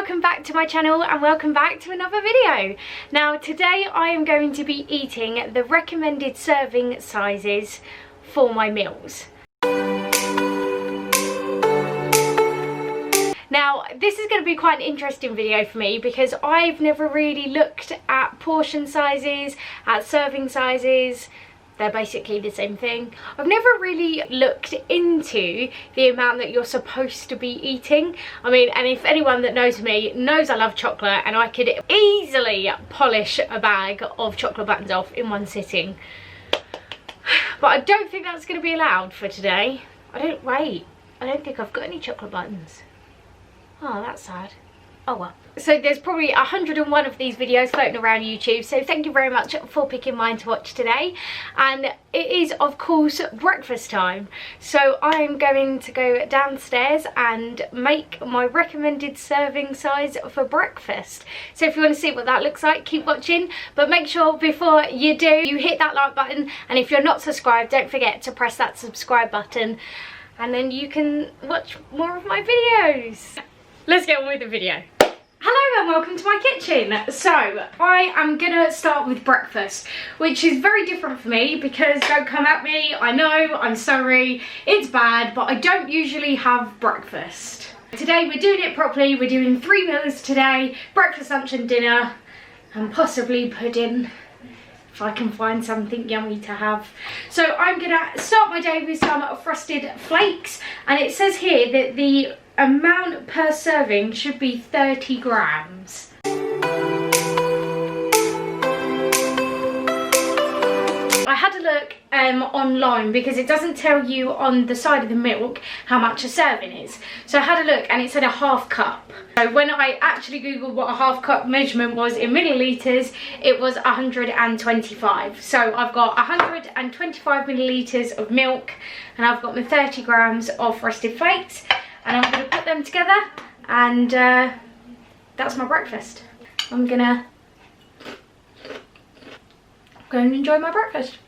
welcome back to my channel and welcome back to another video. Now today I am going to be eating the recommended serving sizes for my meals. Now this is going to be quite an interesting video for me because I've never really looked at portion sizes, at serving sizes. They're basically the same thing. I've never really looked into the amount that you're supposed to be eating. I mean, and if anyone that knows me knows I love chocolate, and I could easily polish a bag of chocolate buttons off in one sitting. But I don't think that's going to be allowed for today. I don't think I've got any chocolate buttons. Oh, that's sad. Oh well. So there's probably 101 of these videos floating around YouTube, so thank you very much for picking mine to watch today. And it is of course breakfast time, so I'm going to go downstairs and make my recommended serving size for breakfast. So if you want to see what that looks like, keep watching, but make sure before you do you hit that like button, and if you're not subscribed, don't forget to press that subscribe button, and then you can watch more of my videos. Let's get on with the video. Hello and welcome to my kitchen. So I am gonna start with breakfast, which is very different for me because, don't come at me, I know, I'm sorry, it's bad, but I don't usually have breakfast. Today we're doing it properly. We're doing 3 meals today: breakfast, lunch and dinner, and possibly pudding if I can find something yummy to have. So I'm gonna start my day with some frosted flakes, and it says here that the amount per serving should be 30 grams. I had a look online because it doesn't tell you on the side of the milk how much a serving is. So I had a look and it said a half cup. So when I actually googled what a half cup measurement was in millilitres, it was 125. So I've got 125 millilitres of milk, and I've got my 30 grams of frosted flakes, and I'm going to put them together, and that's my breakfast. I'm gonna go and enjoy my breakfast.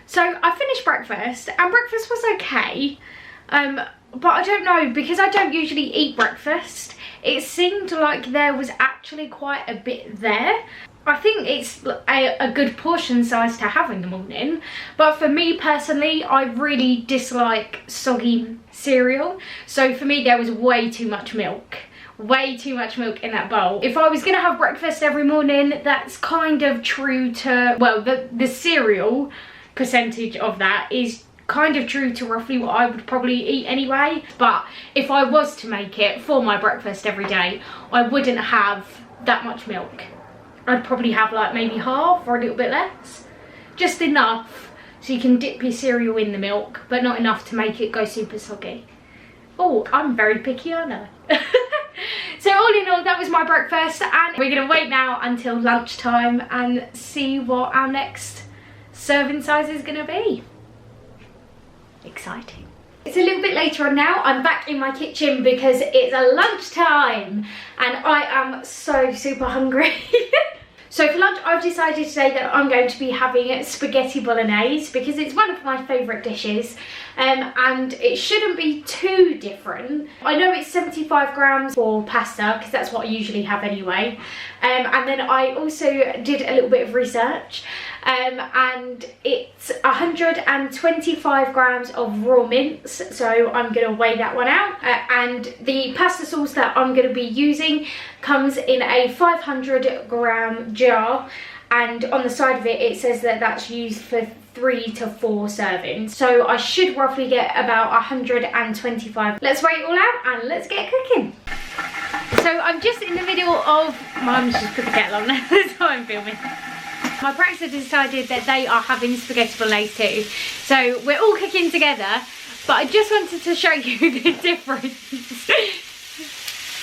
So I finished breakfast, and breakfast was okay, but I don't know, because I don't usually eat breakfast, it seemed like there was actually quite a bit there. I think it's a good portion size to have in the morning, but for me personally, I really dislike soggy cereal. So for me, there was way too much milk. Way too much milk in that bowl. If I was gonna have breakfast every morning, that's kind of true to, well, the cereal percentage of that is kind of true to roughly what I would probably eat anyway. But if I was to make it for my breakfast every day, I wouldn't have that much milk. I'd probably have like maybe half or a little bit less. Just enough so you can dip your cereal in the milk, but not enough to make it go super soggy. Oh, I'm very picky, aren't I? So all in all, that was my breakfast, and we're gonna wait now until lunchtime and see what our next serving size is gonna be. Exciting. It's a little bit later on now. I'm back in my kitchen because it's a lunchtime and I am so super hungry. So for lunch, I've decided today that I'm going to be having spaghetti bolognese because it's one of my favourite dishes, and it shouldn't be too different. I know it's 75 grams for pasta because that's what I usually have anyway, and then I also did a little bit of research, and it's 125 grams of raw mince, so I'm going to weigh that one out, and the pasta sauce that I'm going to be using comes in a 500 gram jar, and on the side of it, it says that that's used for 3 to 4 servings, so I should roughly get about 125. Let's weigh it all out and let's get cooking. So I'm just in the middle of, Mum's just put the kettle on there, that's why I'm filming. My parents have decided that they are having spaghetti bolognese too, so we're all cooking together, but I just wanted to show you the difference.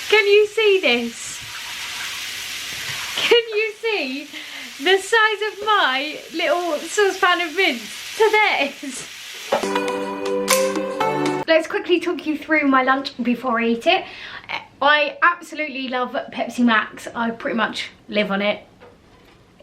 Can you see this? Can you see the size of my little saucepan of mince to theirs? Let's quickly talk you through my lunch before I eat it. I absolutely love Pepsi Max. I pretty much live on it.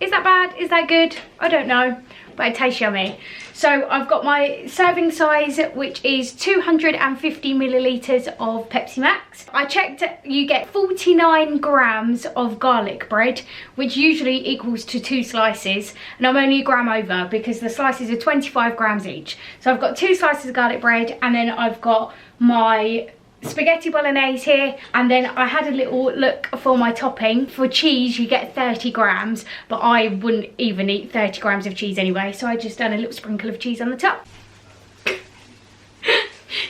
Is that bad? Is that good? I don't know. but it tastes yummy. So I've got my serving size, which is 250 millilitres of Pepsi Max. I checked, you get 49 grams of garlic bread, which usually equals to 2 slices, and I'm only a gram over because the slices are 25 grams each. So I've got 2 slices of garlic bread, and then I've got my spaghetti bolognese here, and then I had a little look for my topping. For cheese you get 30 grams, but I wouldn't even eat 30 grams of cheese anyway, so I just done a little sprinkle of cheese on the top.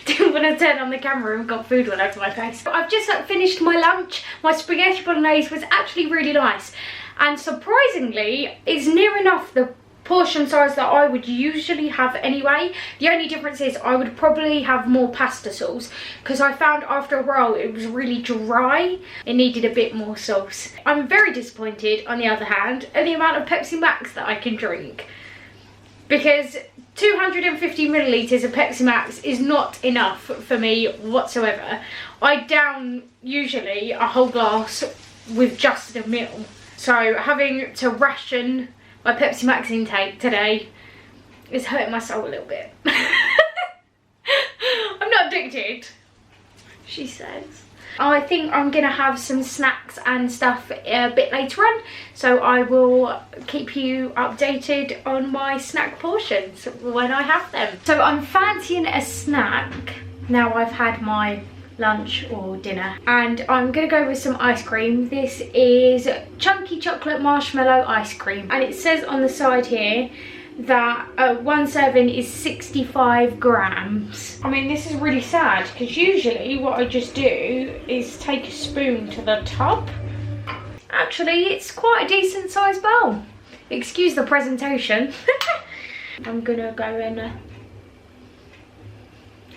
Didn't want to turn on the camera and got food all over my face. I've just finished my lunch. My spaghetti bolognese was actually really nice, and surprisingly it's near enough the portion size that I would usually have anyway. The only difference is I would probably have more pasta sauce, because I found after a while it was really dry. It needed a bit more sauce. I'm very disappointed, on the other hand, at the amount of Pepsi Max that I can drink, because 250 millilitres of Pepsi Max is not enough for me whatsoever. I down usually a whole glass with just a meal, so having to ration my Pepsi Max intake today is hurting my soul a little bit. I'm not addicted, she says. I think I'm gonna have some snacks and stuff a bit later on, so I will keep you updated on my snack portions when I have them. So I'm fancying a snack now I've had my lunch or dinner, and I'm gonna go with some ice cream. This is chunky chocolate marshmallow ice cream, and it says on the side here that one serving is 65 grams. I mean, this is really sad, because usually what I just do is take a spoon to the top. Actually, it's quite a decent sized bowl. Excuse the presentation. I'm gonna go and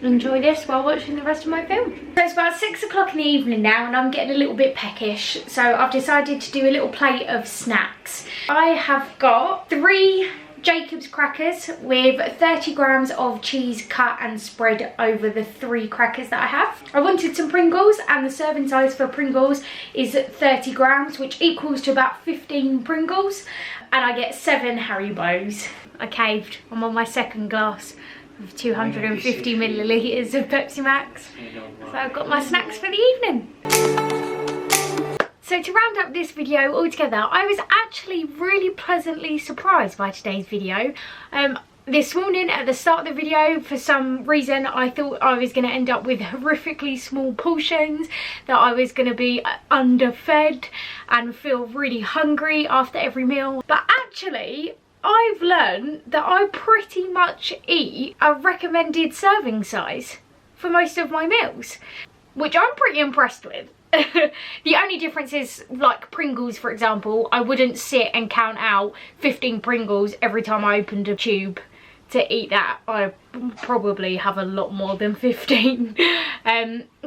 enjoy this while watching the rest of my film. So it's about 6 o'clock in the evening now, and I'm getting a little bit peckish, so I've decided to do a little plate of snacks. I have got 3 Jacob's crackers with 30 grams of cheese cut and spread over the 3 crackers that I have. I wanted some Pringles, and the serving size for Pringles is 30 grams, which equals to about 15 Pringles, and I get 7 Haribos. I caved. I'm on my second glass of 250 millilitres of Pepsi Max. So I've got my snacks for the evening. So to round up this video altogether, I was actually really pleasantly surprised by today's video. This morning at the start of the video, for some reason I thought I was going to end up with horrifically small portions, that I was going to be underfed and feel really hungry after every meal. But actually, I've learned that I pretty much eat a recommended serving size for most of my meals, which I'm pretty impressed with. The only difference is, like Pringles for example, I wouldn't sit and count out 15 Pringles every time I opened a tube to eat that. I probably have a lot more than 15.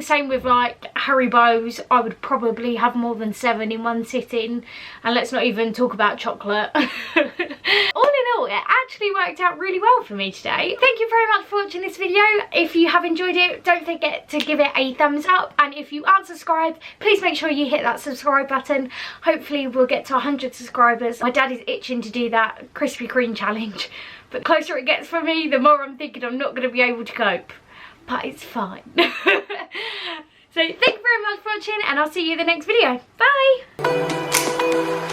Same with like Haribos, I would probably have more than 7 in one sitting, and let's not even talk about chocolate. All in all, it actually worked out really well for me today. Thank you very much for watching this video. If you have enjoyed it, don't forget to give it a thumbs up, and if you aren't subscribed, please make sure you hit that subscribe button. Hopefully we'll get to 100 subscribers. My dad is itching to do that Krispy Kreme challenge, but the closer it gets for me, the more I'm thinking I'm not going to be able to cope. But it's fine. So thank you very much for watching, and I'll see you in the next video. Bye!